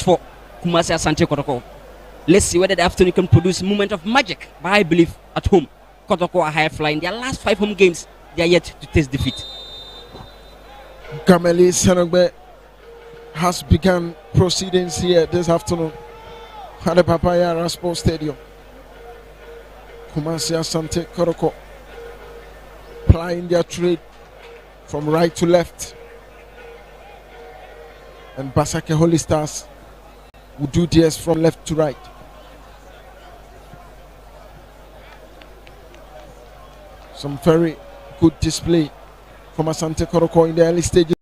for Kumasi Asante Kotoko. Let's see whether the afternoon can produce a moment of magic. But I believe at home, Kotoko are high flying. Their last 5 home games, they are yet to taste defeat. Gameli Senogbe has begun proceedings here this afternoon at the Papayara Sports Stadium. Kumasi Asante Kotoko plying their trade from right to left, and Basake Holy Stars will do theirs from left to right. Some very good display from Asante Kotoko in the early stages.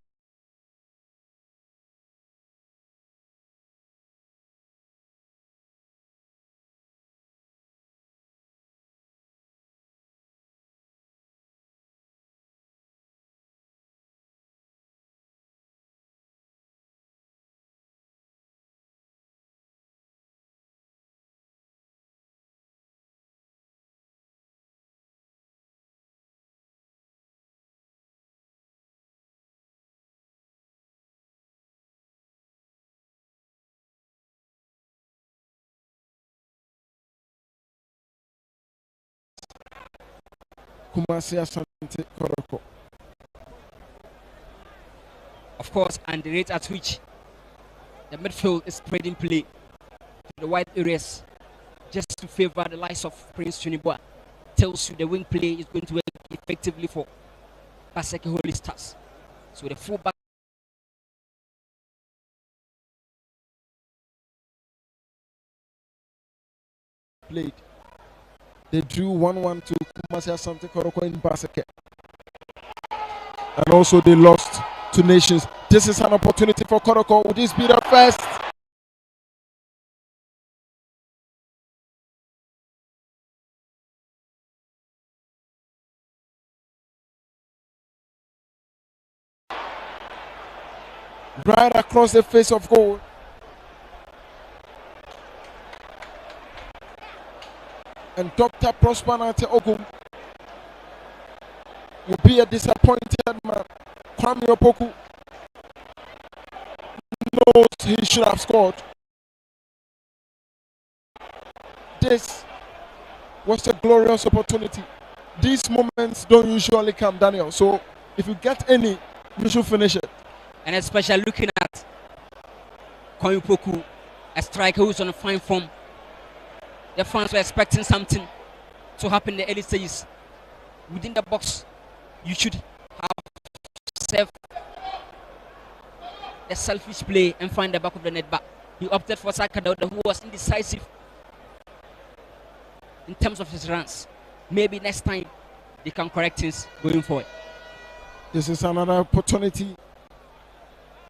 Kumasi Asante Kotoko. Of course, and the rate at which the midfield is spreading play to the wide areas just to favor the likes of Prince Chunibwa tells you the wing play is going to work effectively for Basake Holy Stars. So the fullback played. They drew 1-1 to Kumasi Asante Kotoko in Basake. And also they lost to Nations. This is an opportunity for Kotoko. Would this be the first? Right across the face of goal. And Dr. Prosper Nate Ogum will be a disappointed man. Kwame Opoku knows he should have scored. This was a glorious opportunity. These moments don't usually come, Daniel. So if you get any, you should finish it. and especially looking at Kwame Opoku, a striker who's on a fine form. The fans were expecting something to happen in the early stages. Within the box, you should have served the selfish play and find the back of the net, but he opted for Sakadauda, who was indecisive in terms of his runs. Maybe next time they can correct things going forward. This is another opportunity.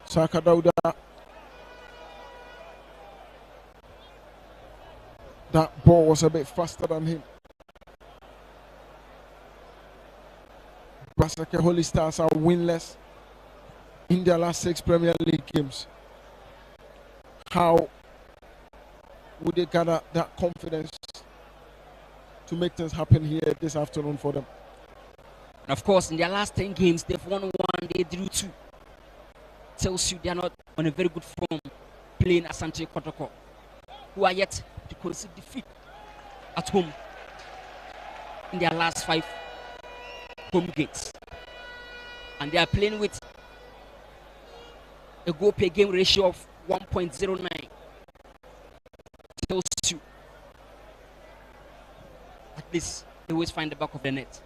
Sakadauda. That ball was a bit faster than him. Basake Holy Stars are winless in their last 6 Premier League games. How would they gather that confidence to make things happen here this afternoon for them? And of course, in their last 10 games, they've won 1, they drew 2. Tells you they are not on a very good form playing Asante Kotoko, who are yet to concede defeat at home in their last 5 home games. And they are playing with a goal per game ratio of 1.09. Tells you at least they always find the back of the net.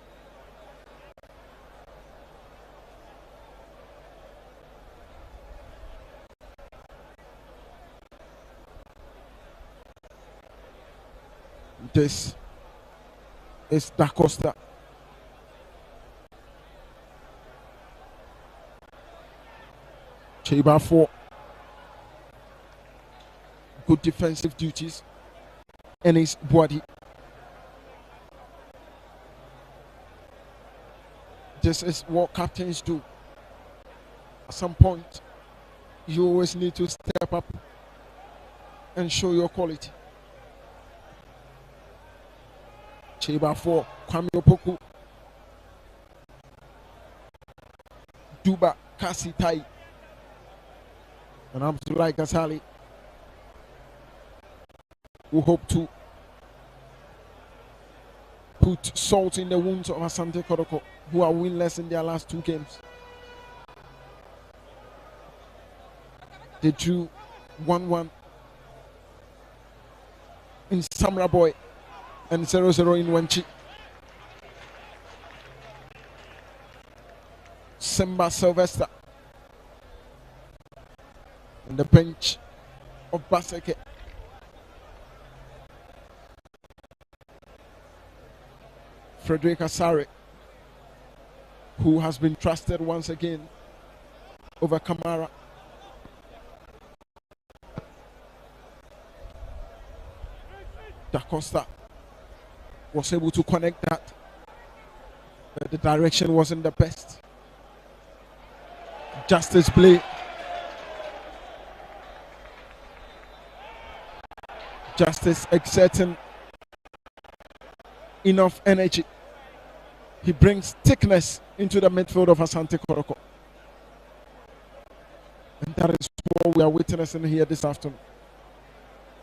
This is Da Costa. Chiba for good defensive duties. And his body. This is what captains do. At some point, you always need to step up and show your quality. Chiba for Kwame Opoku. Duba Kasi Tai. And Abdullah Ghazali who hope to put salt in the wounds of Asante Kotoko, who are winless in their last 2 games. They drew 1-1 in Samra Boy and 0-0 in Wenchi. Simba Sylvester on the bench of BASAKE. Frederick Asare, who has been trusted once again over Kamara. Da Costa was able to connect that, but the direction wasn't the best. Justice play. Justice exerting enough energy. He brings thickness into the midfield of Asante Kotoko. And that is what we are witnessing here this afternoon.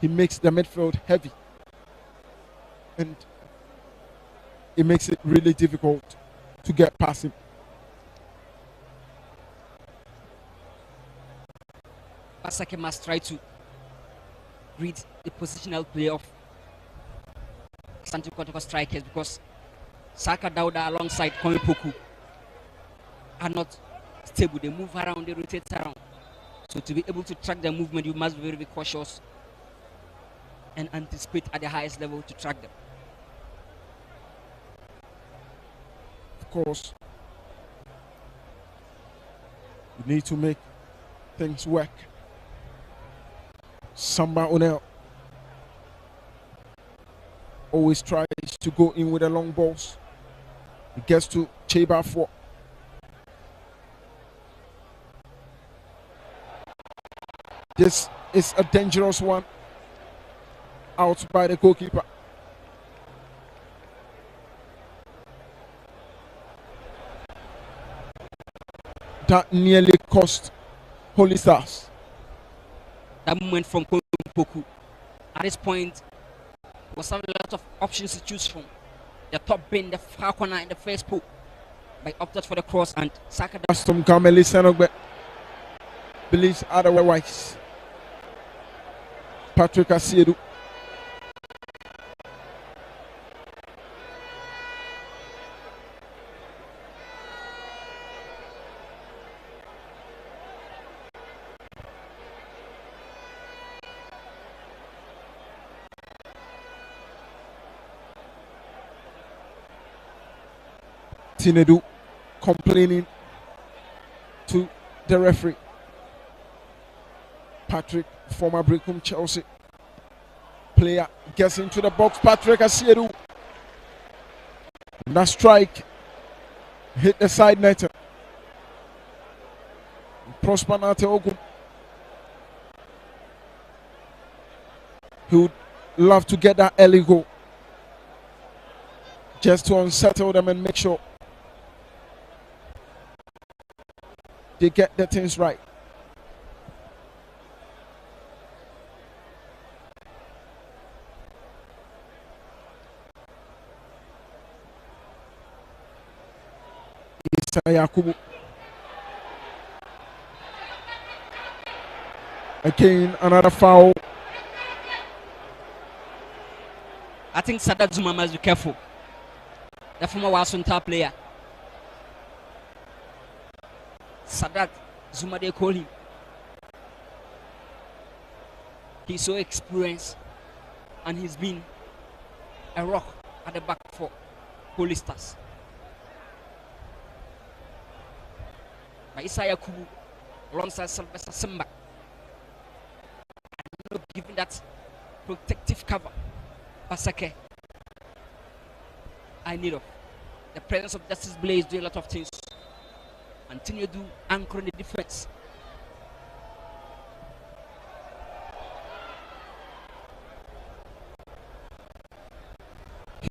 He makes the midfield heavy. And it makes it really difficult to get past him. BASAKE must try to read the positional play of ASANTE Kotoko strikers, because Saka Dauda alongside Kwame Poku are not stable. They move around, they rotate around. So to be able to track their movement, you must be very, very cautious and anticipate at the highest level to track them. Of course, you need to make things work. Samba Onel always tries to go in with the long balls. He gets to Cheba 4. This is a dangerous one. Out by the goalkeeper. That nearly cost Holy Stars. That movement from Kwame Poku at this point was a lot of options to choose from. The top bin, the far corner, and the first poke. But opted for the cross, and Saka Aston Kameli Senogbe believes otherwise. Patrick Asiedu. Tinedu complaining to the referee. Patrick, former Brecum Chelsea player, gets into the box. Patrick Asiedu. That strike hit the side net. Prosper Nate Ogum. He would love to get that early goal just to unsettle them and make sure they get the things right. Isa Yakubu. Again, another foul. I think Sadat Zuma must be careful. The former Wasunta player. Sadat Zuma, they call him. He's so experienced and he's been a rock at the back for Holy Stars. But Isaiah Kubu alongside Sylvester Simba, and giving that protective cover, BASAKE, I need of. The presence of Justice Blaze do a lot of things. Continue to anchor in the defense.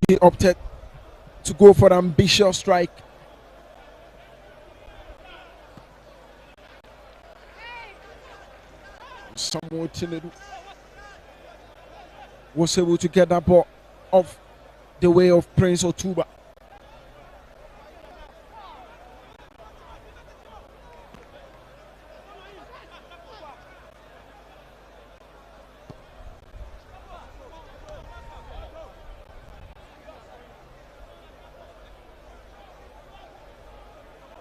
He opted to go for an ambitious strike. Samuel Tinedu. was able to get that ball off the way of Prince Otuba.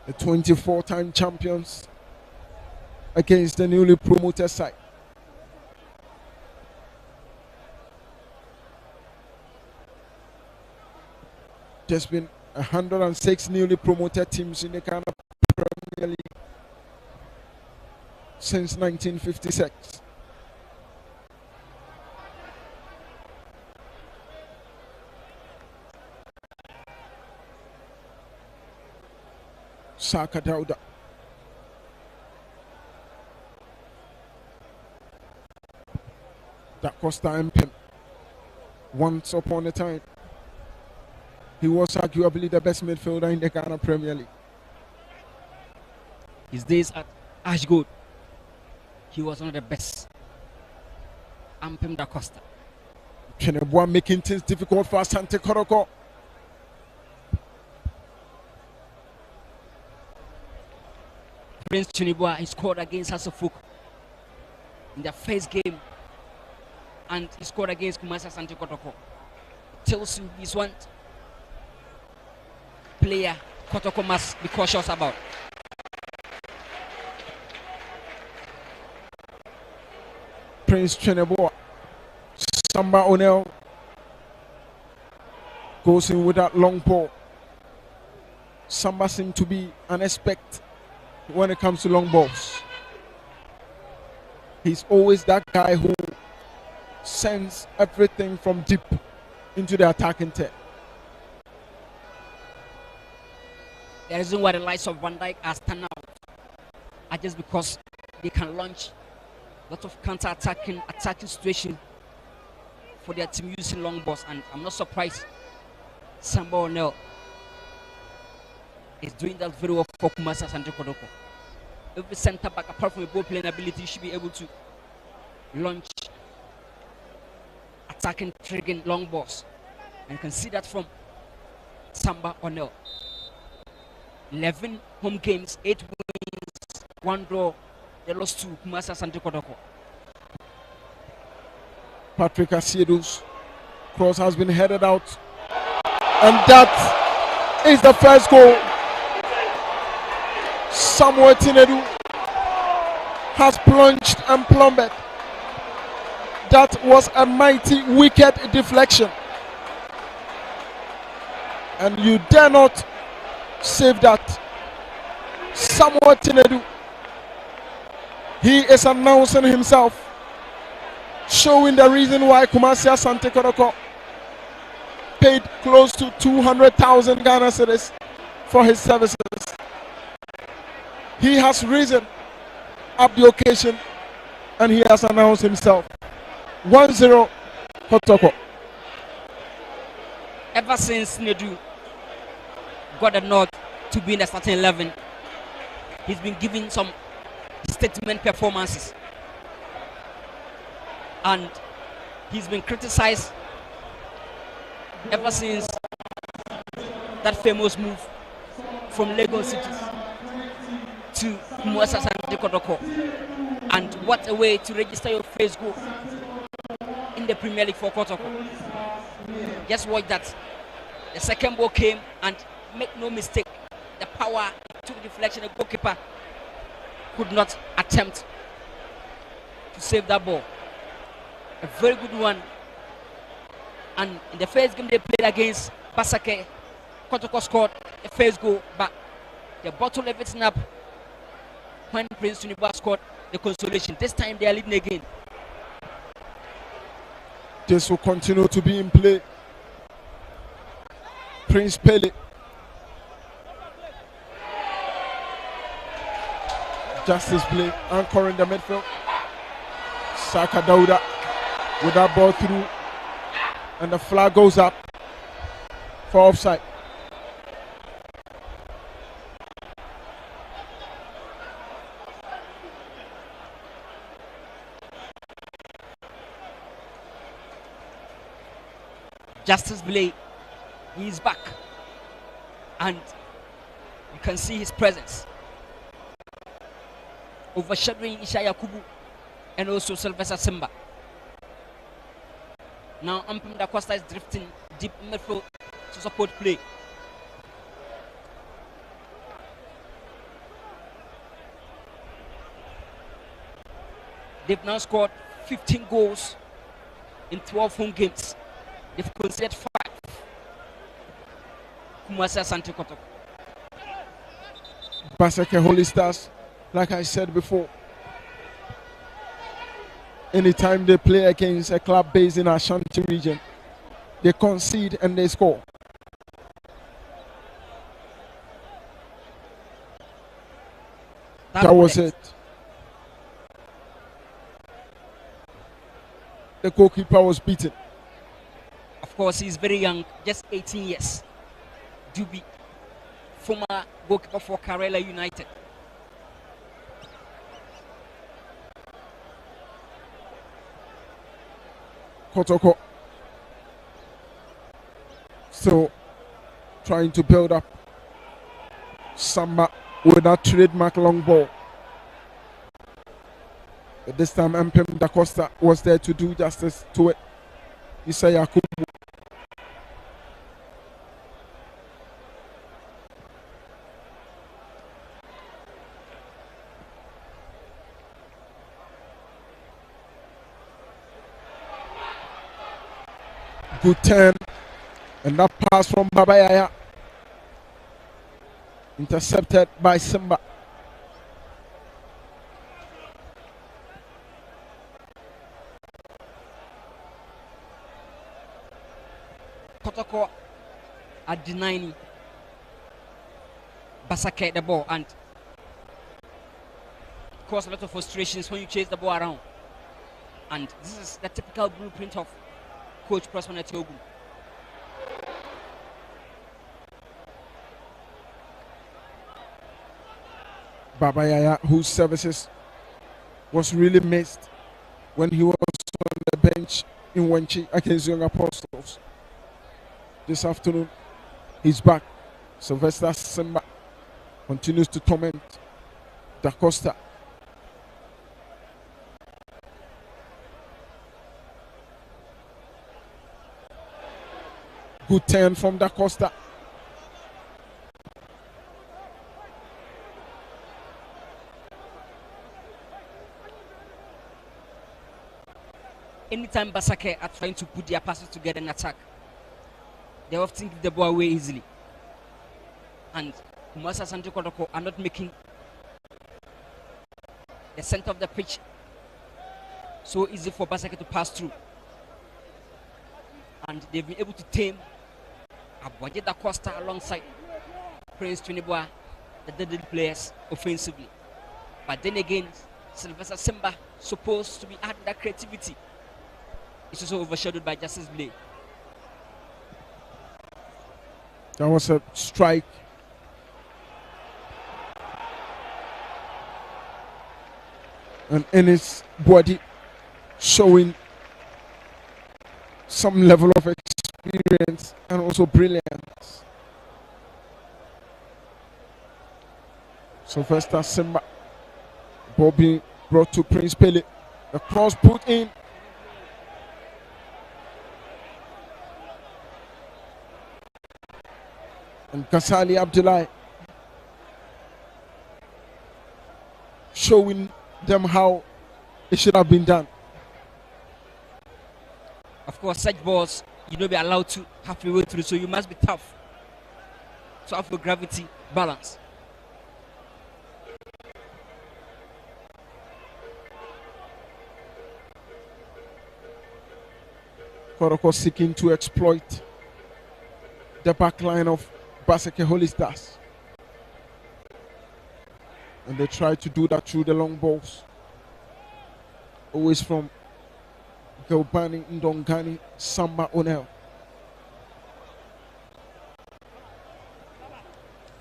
The 24-time champions against the newly promoted side. There's been 106 newly promoted teams in the Ghana Premier League since 1956. Saka Dauda. Da Costa Mpem. Once upon a time, he was arguably the best midfielder in the Ghana Premier League. His days at Ashgold, he was one of the best. Ampem Da Costa. Kenebua making things difficult for Asante Kotoko. Prince Chinibua, he scored against Hasselhoff in their first game, and he scored against Kumasi Asante Kotoko. Tells you he's one player Kotoko must be cautious about. Prince Chinibua, Samba Onel goes in with that long ball. Samba seems to be an expert when it comes to long balls. He's always that guy who sends everything from deep into the attacking third. The reason why the likes of Van Dijk are stand out are just because they can launch a lot of counter-attacking situation for their team using long balls, and I'm not surprised Samba Onel is doing that very well for Kumasi Asante Kotoko. Every centre back, apart from a ball playing ability, should be able to launch attacking, triggering long balls. And you can see that from Samba Onel. 11 home games, 8 wins, 1 draw. They lost to Kumasi Asante Kotoko. Patrick Asiedu's cross has been headed out, and that is the first goal. Samuel Tinedu has plunged and plummeted. That was a mighty wicked deflection, and you dare not save that. Samuel Tinedu, he is announcing himself, showing the reason why Kumasi Asante Kotoko paid close to 200,000 Ghana cedis for his services. He has risen up the occasion and he has announced himself. 1-0 Kotoko. Ever since Nedu got the nod to be in the starting 11, he's been giving some statement performances, and he's been criticized ever since that famous move from Lagos City to Kumasi Asante Kotoko. And what a way to register your first goal in the Premier League for Kotoko. Just watch that. The second ball came, and make no mistake, the power to the deflection, the goalkeeper could not attempt to save that ball. A very good one. And in the first game they played against BASAKE, Kotoko scored the first goal, but they bottled everything up when Prince Chinibua scored the consolation. This time they are leading again. This will continue to be in play. Prince Pele. Justice play, anchoring the midfield. Saka Dauda with that ball through, and the flag goes up for offside. Justice Blay, he is back, and you can see his presence overshadowing Ishaya Kubu and also Sylvester Simba. Now Ampem Da Costa is drifting deep in midfield to support play. They've now scored 15 goals in 12 home games. They've conceded 5. Kumasi Asante Kotoko. Basake Holy Stars, like I said before, anytime they play against a club based in Ashanti region, they concede and they score. That was it. The goalkeeper was beaten. Of course, he's very young, just 18 years. Dubi, former goalkeeper for Karela United. Kotoko still trying to build up. Samba with that trademark long ball. But this time Mpem Da Costa was there to do justice to it. Isaiah Kubu. Good turn, and that pass from Babayaya intercepted by Simba. Kotoko are denying Basake the ball, and cause a lot of frustrations when you chase the ball around. And this is the typical blueprint of Coach Prosper Etiogu. Babayaya, whose services was really missed when he was on the bench in Wenchi against Young Apostles. This afternoon, he's back. Sylvester Simba continues to torment Da Costa. Good turn from Da Costa. Anytime Basake are trying to put their passes together in attack, they often give the ball away easily. And Kumasi Asante Kotoko are not making the center of the pitch so easy for Basake to pass through. And they've been able to tame Abwaje Da Costa alongside Prince Twinibwa, the deadly players offensively. But then again, Sylvester Simba supposed to be adding that creativity. It's also overshadowed by Justice Blay. That was a strike. And Ennis body showing some level of experience and also brilliance. So first Simba, ball being brought to Prince Pele. The cross put in. And Kasali Abdullahi showing them how it should have been done. Of course, such balls you don't be allowed to halfway way through, so you must be tough to have your gravity balance. Kotoko seeking to exploit the back line of Basake Holy Stars. And they try to do that through the long balls. Always from Galbani, Ndongani, Samba Onel.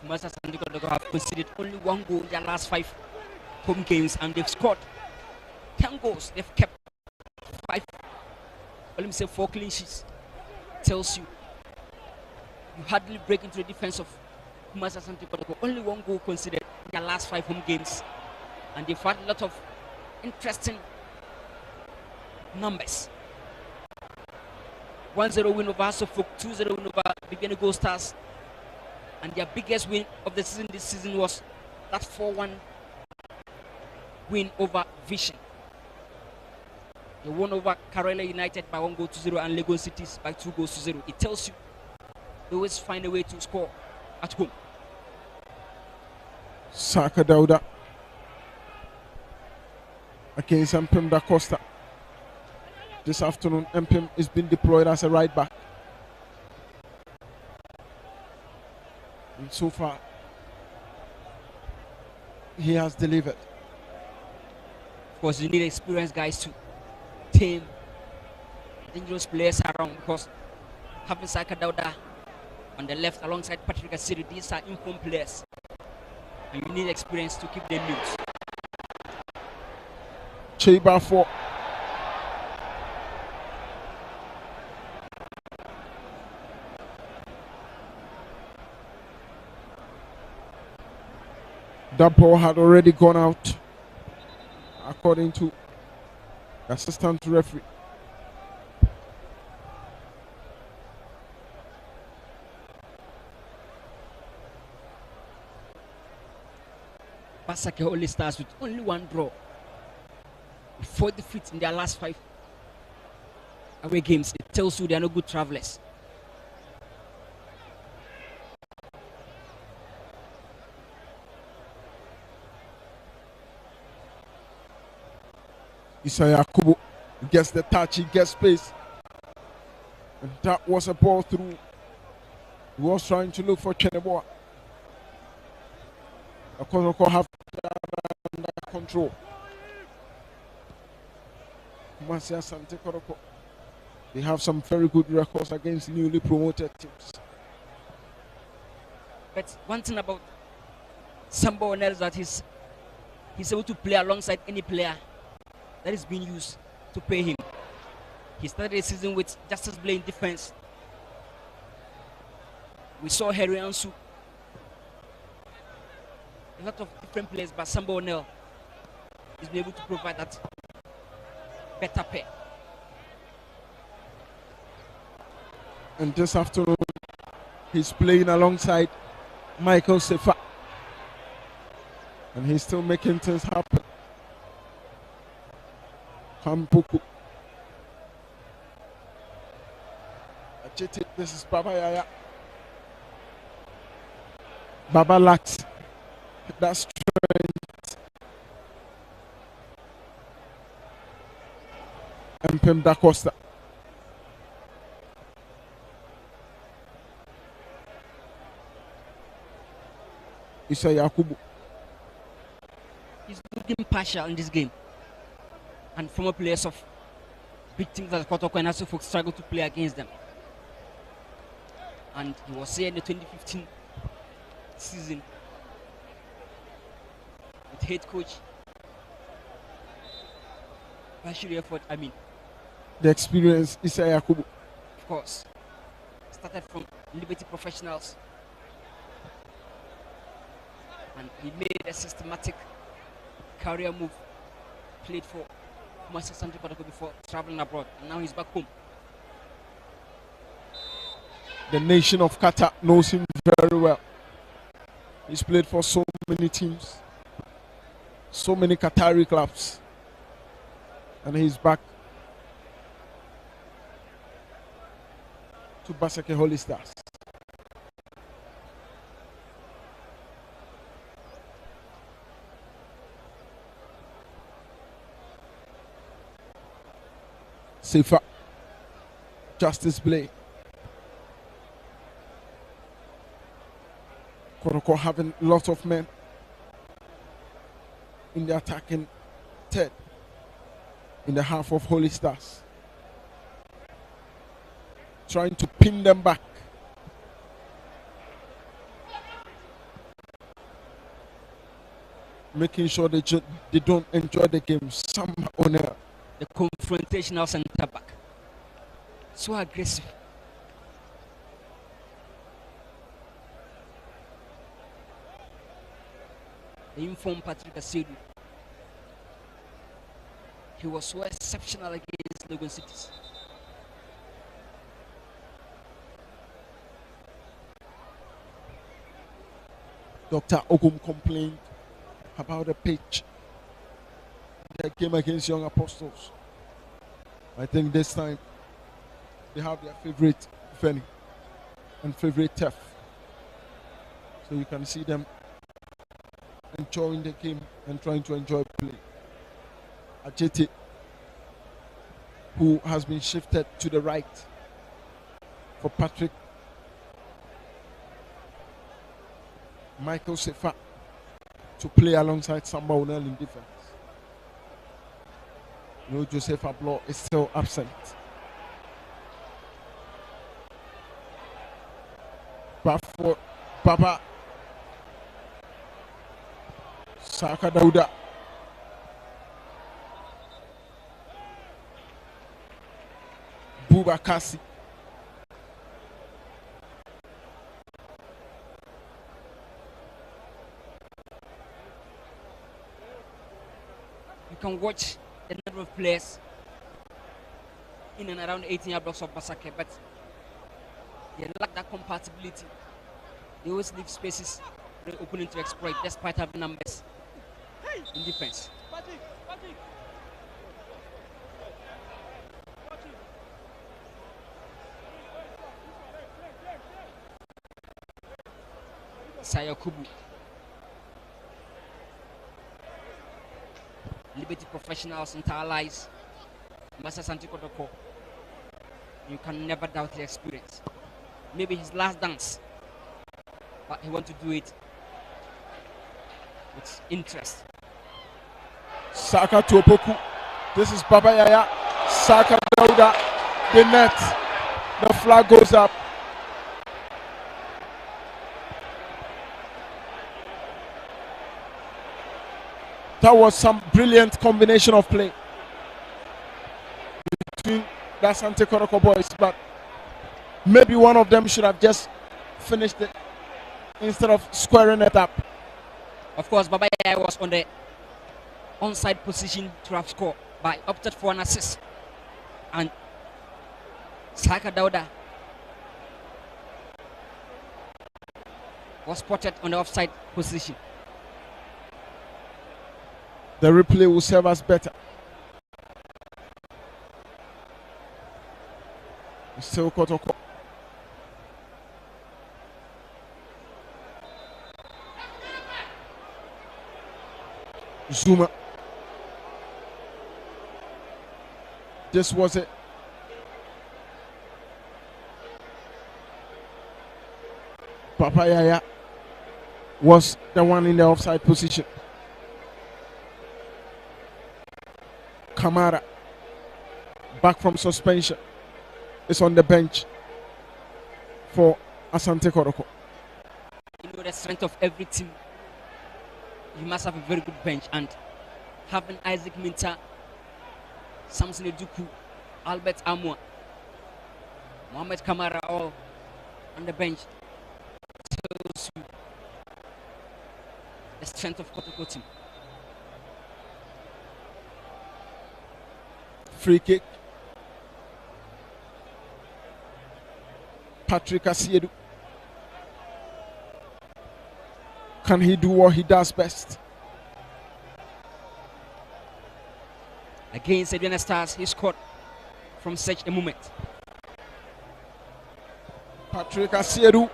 Kumasi Asante Kotoko have conceded only 1 goal in their last 5 home games, and they've scored 10 goals. They've kept 5, let me say 4 clean sheets. tells you you hardly break into the defense of ASANTE Kotoko. Only one goal conceded in their last 5 home games, and they've had a lot of interesting numbers. 1-0 win over Suffolk, 2-0 win over Bibiani Gold Stars, and their biggest win of the season this season was that 4-1 win over Vision. They won over Karela United by 1-0 and Lagos Cities by 2-0. It tells you they always find a way to score at home. Saka Dauda against Mpim Da Costa. This afternoon, Mpim is being deployed as a right back. And so far, he has delivered. Of course, you need experienced guys to tame dangerous players around, because having Saka Dauda on the left alongside Patrick Asiri, these are informed players, and you need experience to keep them loose. Cheba for that ball had already gone out, according to the assistant referee. BASAKE only starts with only one draw, 4 defeats in their last 5 away games. It tells you they are no good travelers. Isaiah Kubo gets the touch, he gets space. And that was a ball through. He was trying to look for Cheneboa. Kotoko have that under control. ASANTE Kotoko, they have some very good records against newly promoted teams. But one thing about Samba Onel is that he's able to play alongside any player that is being used to pay him. He started the season with Justice Blay in defense. We saw Harry Ansu, a lot of different players, but Samba Onel is able to provide that better pay. And this afternoon, he's playing alongside Michael Sefa, and he's still making things happen. Kampuku. This is Baba Yaya. Baba lacks that strength. Mpim Da Costa. Isaiah Kubu. He's looking partial in this game, and former players of big teams like Kotoko and Asofok struggle to play against them. And he was here in the 2015 season with head coach Bashir Effort. The experience Isaiah Kubu. Of course, started from Liberty Professionals, and he made a systematic career move. Played for ASANTE Kotoko before traveling abroad, and now he's back home. The nation of Qatar knows him very well. He's played for so many teams, so many Qatari clubs, and he's back to BASAKE Holy Stars. Sefa, Justice Blay. Kotoko having lots of men in the attacking third, in the half of Holy Stars, trying to pin them back. Making sure they don't enjoy the game. Samba Onel, the confrontational centre back, so aggressive, the informed Patrick Asedu. He was so exceptional against Logan Cities. Dr. Ogum complained about the pitch in the game against Young Apostles. I think this time they have their favorite venue and favorite turf. So you can see them enjoying the game and trying to enjoy play. Ajete, who has been shifted to the right for Patrick. Michael Sefa to play alongside Samba Unel in defense. No, Joseph Ablo is still absent. But for Baba Saka Dauda. Buba Kasi. You can watch the number of players in and around 18-yard blocks of Basake, but they lack that compatibility. They always leave spaces for the opponent to exploit despite having numbers in defense. Saya Kubu. Liberty professionals and allies. Master ASANTE KOTOKO. You can never doubt his experience. Maybe his last dance, but he wants to do it with interest. Saka to Opoku. This is Baba Yaya. Saka Dauda. The net. The flag goes up. That was some brilliant combination of play between the ASANTE KOTOKO boys, but maybe one of them should have just finished it instead of squaring it up. Of course, Baba Yaya was on the onside position to have scored, but opted for an assist. And Saka Dauda was spotted on the offside position. The replay will serve us better. Still Kotoko. Zuma. This was it. Papa Yaya was the one in the offside position. Kamara, back from suspension, is on the bench for ASANTE KOTOKO. You know the strength of every team. You must have a very good bench, and having Isaac Minta, Samson Eduku, Albert Amwa, Mohamed Kamara all on the bench tells you the strength of Kotoko team. Free kick. Patrick Asedu. Can he do what he does best? Against Adriana Stars, he scored from such a moment. Patrick Asedu.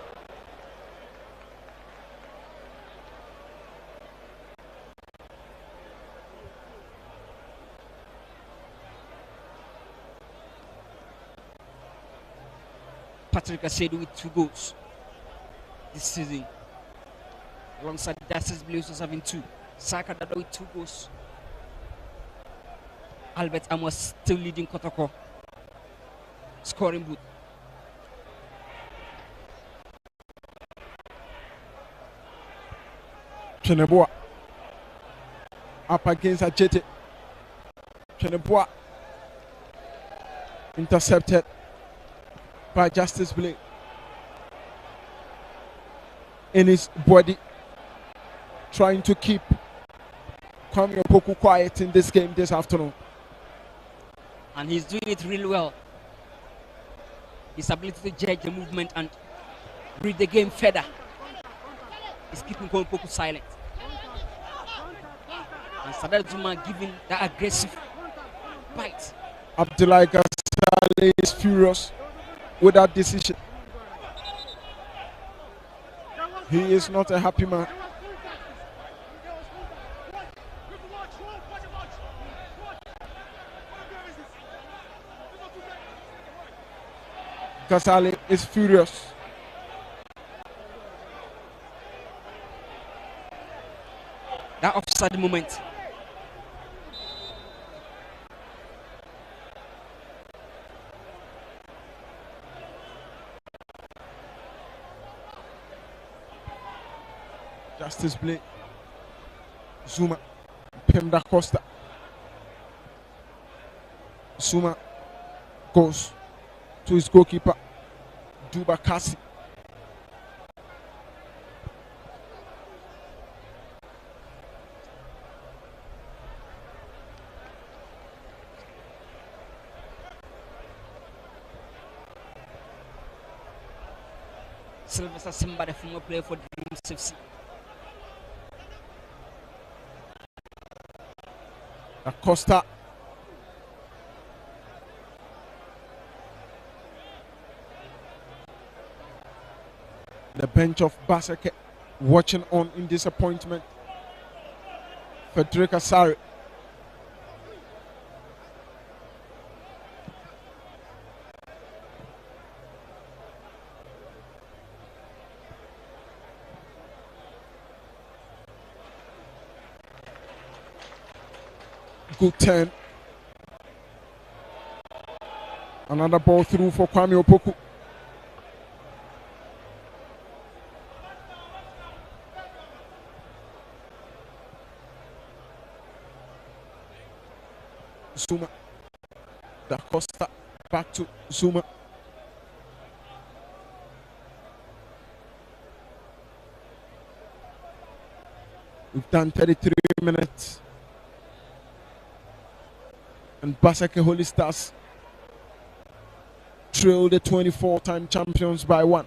Patrick Asedu with 2 goals this season. Alongside Dastis Blues having 2. Saka Dauda with 2 goals. Albert Amos still leading Kotoko. Scoring booth. Cheneboa up against Ajete. Cheneboa intercepted by Justice Blake in his body, trying to keep Kwame Opoku quiet in this game this afternoon. And he's doing it really well. His ability to judge the movement and read the game further is keeping Kwame Opoku silent. And Sadat Zuma giving that aggressive bite. Abdullahi Gasale is furious with that decision. He is not a happy man. Gasale is furious. That offside moment. Justice Blake. Zuma. Pem da Costa. Zuma goes to his goalkeeper, Duba Kasi. Sylvester Simba, the former player for Dreams FC. Acosta. The bench of Basake watching on in disappointment. Frederick Asari. Good turn. Another ball through for Kwame Opoku. Zuma. Da Costa back to Zuma. We've done 33 minutes. And Basake Holy Stars trail the 24-time champions by 1.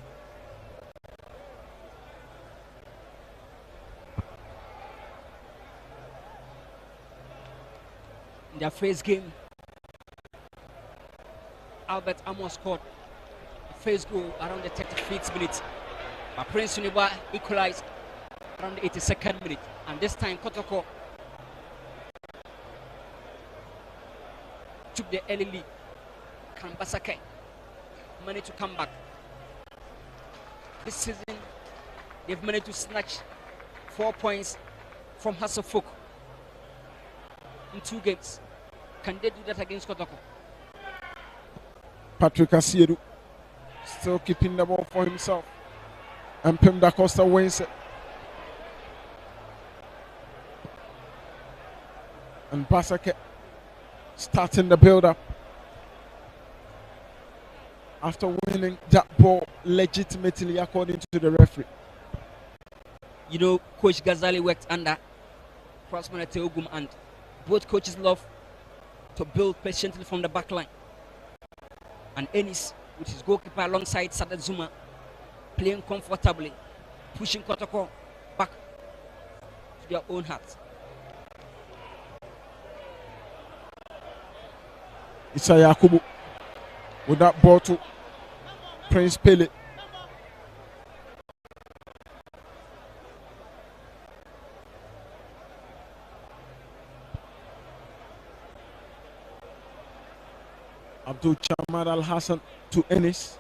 In their first game, Albert Amos scored the first goal around the 35th minute. But Prince Uniba equalized around the 82nd minute. And this time, Kotoko took the early lead. Can Basake manage to come back? This season, they've managed to snatch 4 points from Hasselhoff in 2 games. Can they do that against Kotoko? Patrick Asiedu still keeping the ball for himself. And Pem da Costa wins it. And Basake starting the build-up after winning that ball legitimately according to the referee. You know, Coach Ghazali worked under Crossman Teogum, and both coaches love to build patiently from the back line. And Ennis, with his goalkeeper alongside Sadat Zuma, playing comfortably, pushing Kotoko back to their own hearts. Issa Yakubu with that ball to Prince Pele. Abdul Chamad Al Hassan to Ennis.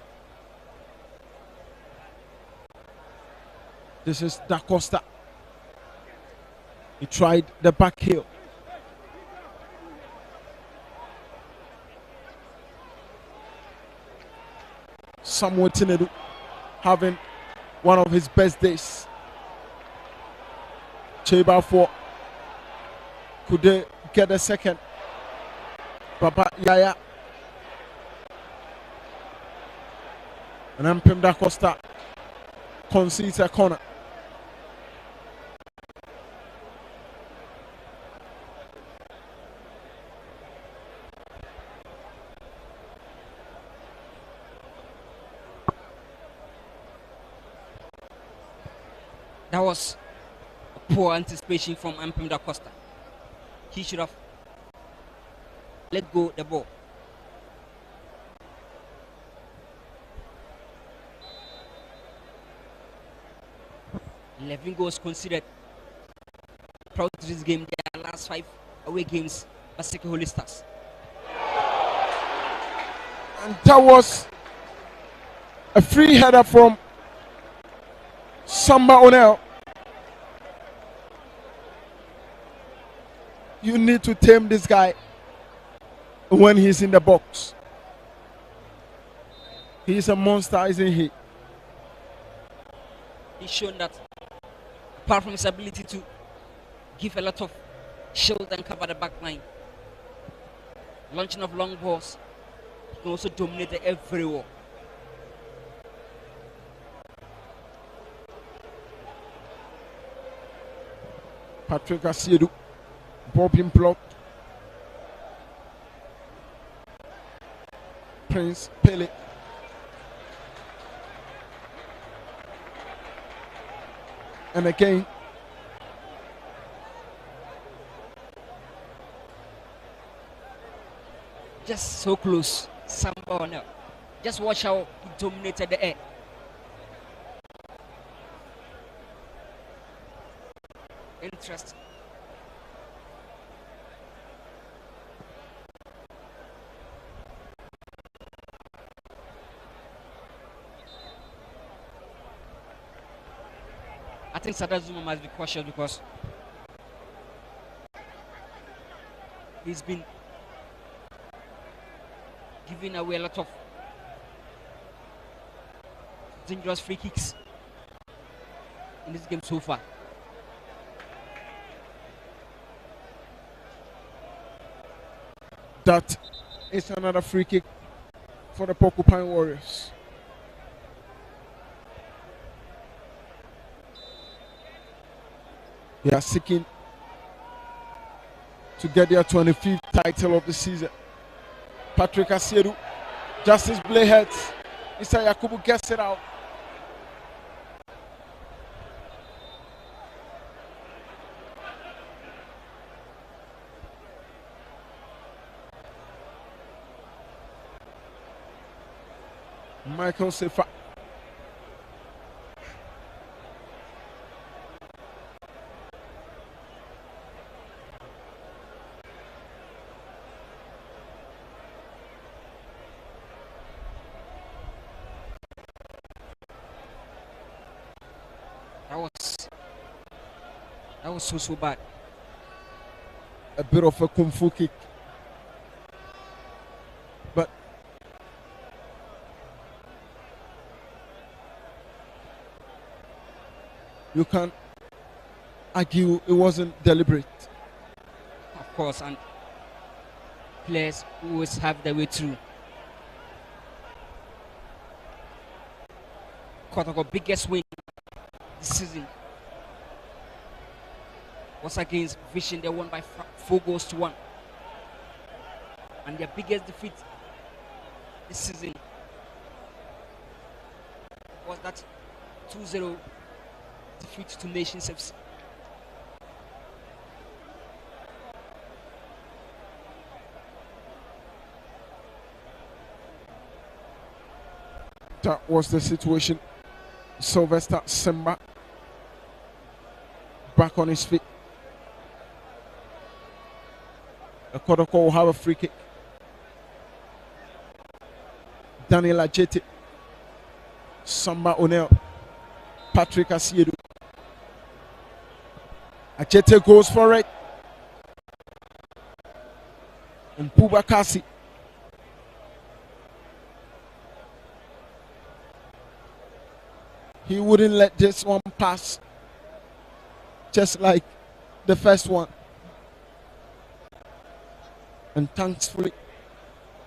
This is Da Costa. He tried the back heel. Samuel Tinedu having one of his best days. Cheba for. Could they get a second? Baba Yaya. And then Pem da Costa concedes a corner. That was a poor anticipation from Ampim Da Costa. He should have let go the ball. Goals considered. Proud to this game, their last 5 away games, Basake Holy Stars. And that was a free header from Samba Onel. You need to tame this guy when he's in the box. He's a monster, isn't he? He's shown that apart from his ability to give a lot of shield and cover the back line, launching of long balls, he can also dominate everywhere. Patrick Asiedu, ball being blocked. Prince Pele. And again, just so close. Samba now. Just watch how he dominated the air. Interesting. I think Sada Zuma must be cautious because he's been giving away a lot of dangerous free kicks in this game so far. That is another free kick for the Porcupine Warriors. They are seeking to get their 25th title of the season. Patrick Asiedu, Justice Blayheads. Issa Yakubu gets it out. Michael Sefa. That was so bad. A bit of a kung fu kick. But you can't argue it wasn't deliberate. Of course, and players always have their way through. Kotoko biggest win this season was against Vision. They won by 4-1, and their biggest defeat this season was that 2-0 defeat to Nations FC. That was the situation. Sylvester Simba back on his feet. Kotoko will have a free kick. Daniel Ajete, Samba Onel, Patrick Asiedu. Ajete goes for it. And Bubakasi. He wouldn't let this one pass, just like the first one. And thankfully,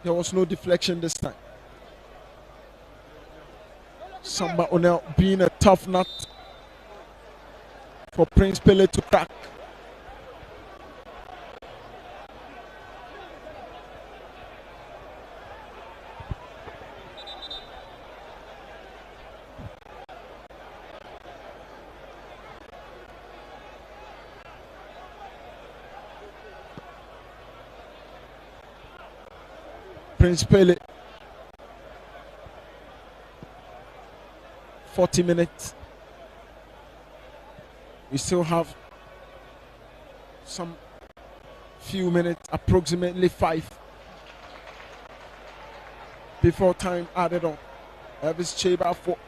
there was no deflection this time. Samba Onel being a tough nut for Prince Pele to crack. Prince Pele. 40 minutes. We still have some few minutes, approximately 5 before time added on. Elvis Cheba for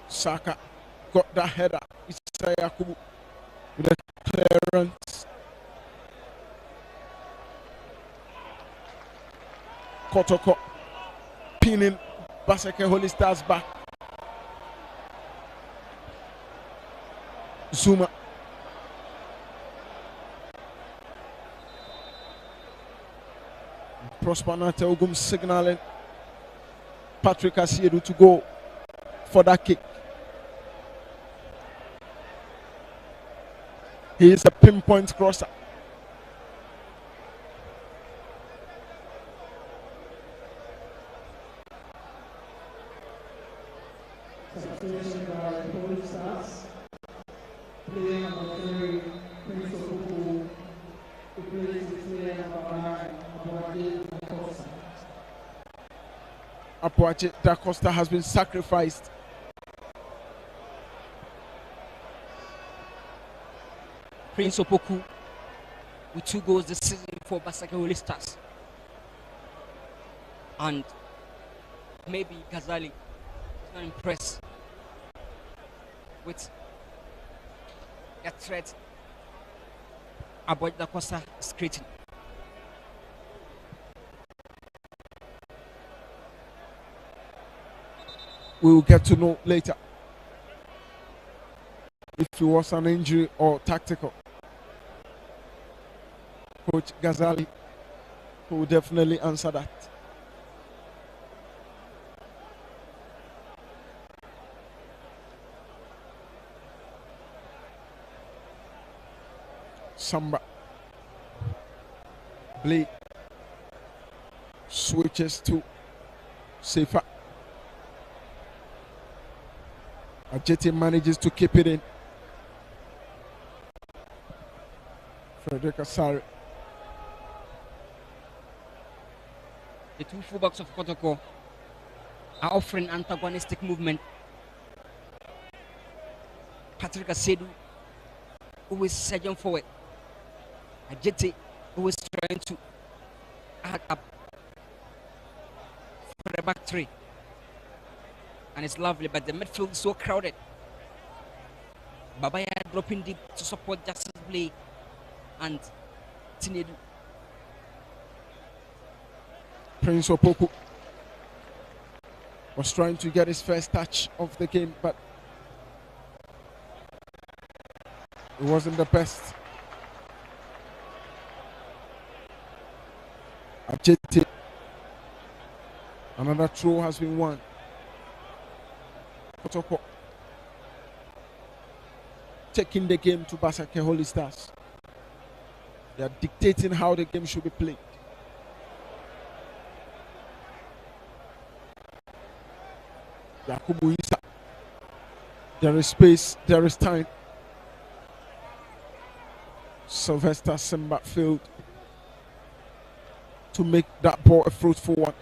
Saka got that header. Issa Yakubu with a clearance. Kotoko pinning Basake Holy Stars back. Zuma. Prosper Nate Ogum signaling Patrick Asiedu to go for that kick. He is a pinpoint crosser. Substitution by Holy Stars. Player number 3, Prince Okuku, who plays with player number 9, Abuaje Da Costa. Abuaje Da Costa has been sacrificed. Prince Opoku with 2 goals this season for Basake Holy Stars. And maybe Ghazali is not impressed with the threat Abuaje Da Costa is creating. We will get to know later if it was an injury or tactical. Coach Ghazali will definitely answer that. Samba. Blake switches to Sefa. Ajeti manages to keep it in. Frederick Asare. The 2 fullbacks of Kotoko are offering antagonistic movement. Patrick Asedu, who is surging forward. Ajeti, who is trying to add up for the back 3. And it's lovely, but the midfield is so crowded. Babaya dropping deep to support Justice Blake and Tinedu. Prince Opoku was trying to get his first touch of the game, but it wasn't the best. Ajeti. Another throw has been won. Kotoko taking the game to Basake Holy Stars. They are dictating how the game should be played. Yakubu Isa. There is space, there is time. Sylvester Simba failed to make that ball a fruitful one.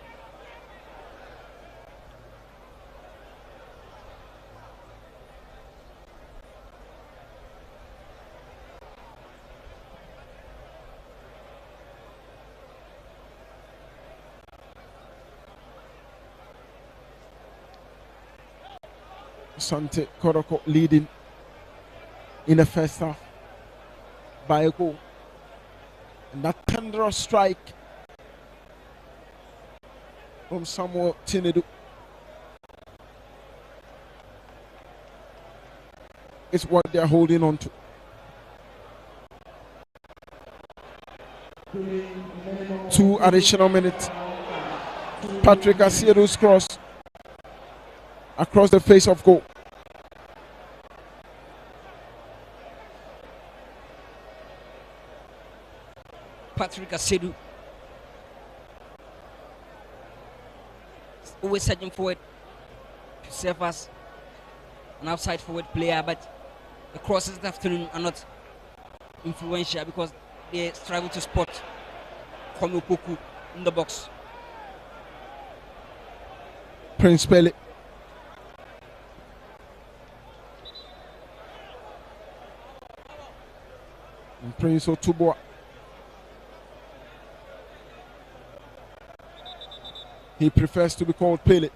ASANTE Kotoko leading in the first half by a goal. And that thunderous strike from Samuel Tinedu is what they're holding on to. Two additional minutes. Patrick Asiedu's cross across the face of goal. Patrick Asedu always surging forward to serve as an outside forward player, but The crosses this afternoon are not influential because they struggle to spot Konopoku in the box. Prince Pele. And Prince Otuboa. He prefers to be called Pele.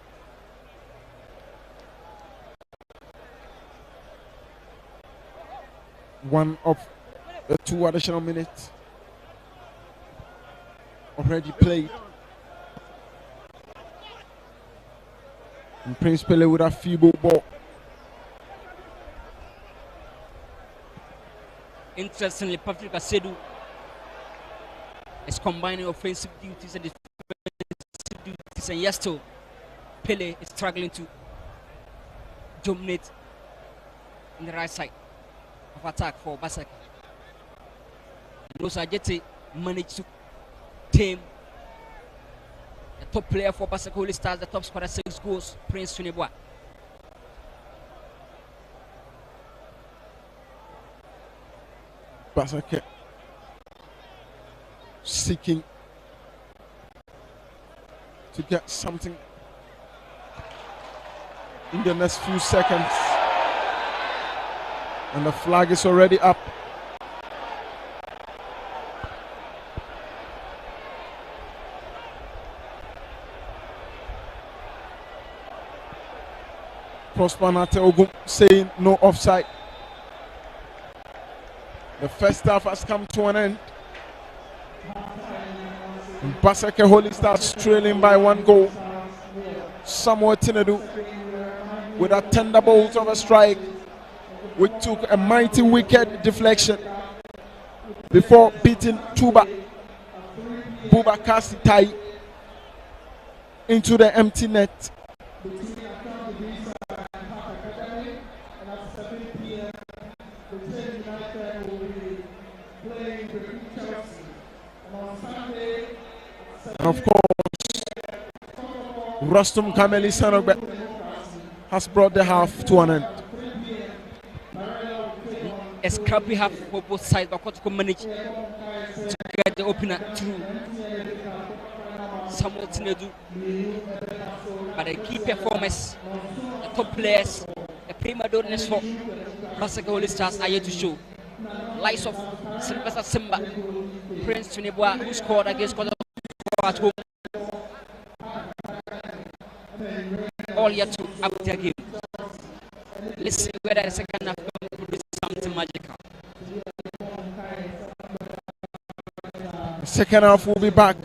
One of the 2 additional minutes already played. And Prince Pele with a feeble ball. Interestingly, Patrick Asedu is combining offensive duties and defensive duties, and yes, still Pele is struggling to dominate in the right side of attack for BASAKE. And also Ajete managed to tame the top player for BASAKE Holy Stars, the top scorer, 6 goals, Prince Tuneboa. BASAKE seeking to get something in the next few seconds. And the flag is already up. Prosper Nate Ogun saying no offside. The first half has come to an end. And BASAKE Holy Stars trailing by 1 goal. Samuel Tinedu with a thunderbolt of a strike, which took a mighty wicked deflection before beating Tuba Boubacar Sitai into the empty net. And of course, Rostum Kameli Sanogbe has brought the half to an end. A scrappy half for both sides, but Kotoko managed to get the opener through Samuel Tinedu. But the key performers, the top players, the prima donnas for BASAKE Holy Stars are yet to show. Lights of Sylvester Simba, Prince Tuneboa, who scored against Kotoko at home. All yet to up their game. Let's see whether the second half will be something magical. The second half will be back